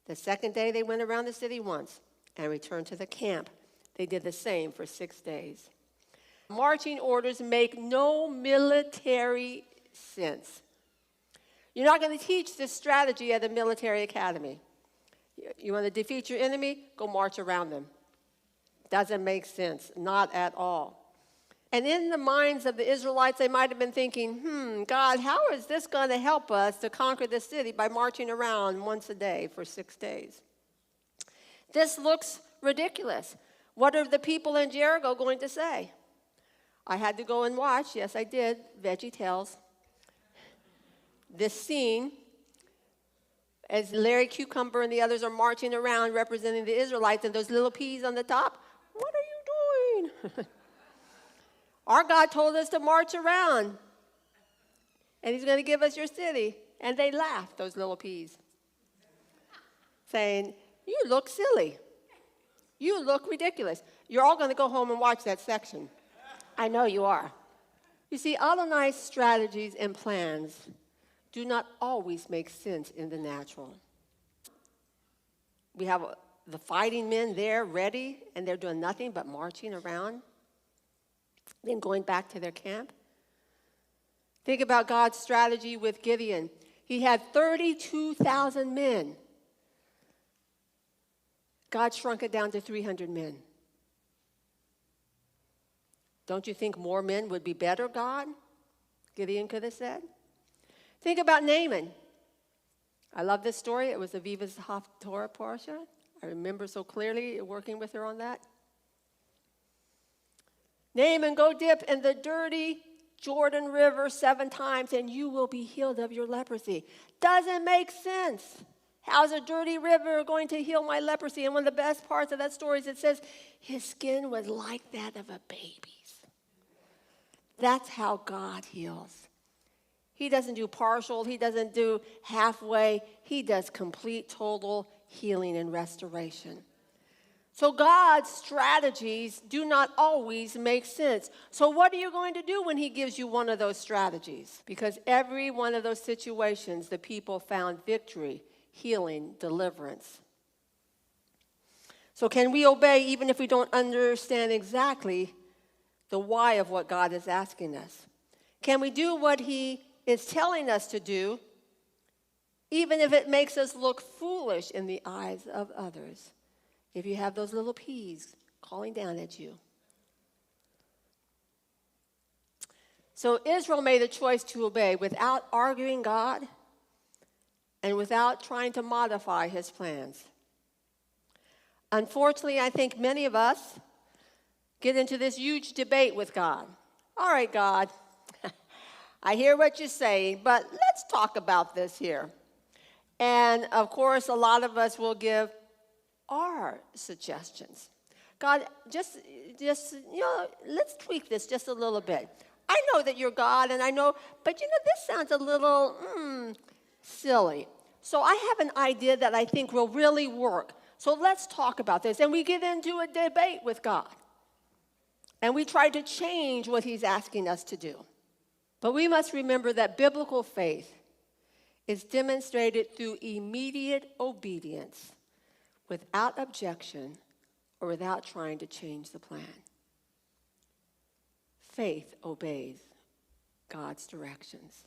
The second day they went around the city once and returned to the camp. They did the same for 6 days. Marching orders make no military sense. You're not going to teach this strategy at a military academy. You want to defeat your enemy? Go march around them. Doesn't make sense, not at all. And in the minds of the Israelites, they might have been thinking, God, how is this going to help us to conquer the city by marching around once a day for 6 days? This looks ridiculous. What are the people in Jericho going to say? I had to go and watch, yes I did, VeggieTales. This scene, as Larry Cucumber and the others are marching around representing the Israelites and those little peas on the top, what are you doing? Our God told us to march around, and he's going to give us your city. And they laughed, those little peas, saying, you look silly. You look ridiculous. You're all going to go home and watch that section. I know you are. You see, Adonai's strategies and plans do not always make sense in the natural. We have the fighting men there ready, and they're doing nothing but marching around, then going back to their camp. Think about God's strategy with Gideon. He had 32,000 men. God shrunk it down to 300 men. Don't you think more men would be better, God? Gideon could have said. Think about Naaman. I love this story. It was Aviva's Haftorah Portia. I remember so clearly working with her on that. Naaman, go dip in the dirty Jordan River 7 times and you will be healed of your leprosy. Doesn't make sense. How's a dirty river going to heal my leprosy? And one of the best parts of that story is it says his skin was like that of a baby's. That's how God heals. He doesn't do partial. He doesn't do halfway. He does complete, total healing and restoration. So God's strategies do not always make sense. So what are you going to do when he gives you one of those strategies? Because every one of those situations, the people found victory, healing, deliverance. So can we obey even if we don't understand exactly the why of what God is asking us? Can we do what he is telling us to do, even if it makes us look foolish in the eyes of others? If you have those little peas calling down at you. So Israel made a choice to obey without arguing God and without trying to modify his plans. Unfortunately, I think many of us get into this huge debate with God. All right, God, I hear what you're saying, but let's talk about this here. And, of course, a lot of us will give our suggestions. God, just let's tweak this just a little bit. I know that you're God, and I know, but, this sounds a little silly. So I have an idea that I think will really work. So let's talk about this. And we get into a debate with God. And we try to change what he's asking us to do. But we must remember that biblical faith is demonstrated through immediate obedience without objection or without trying to change the plan. Faith obeys God's directions.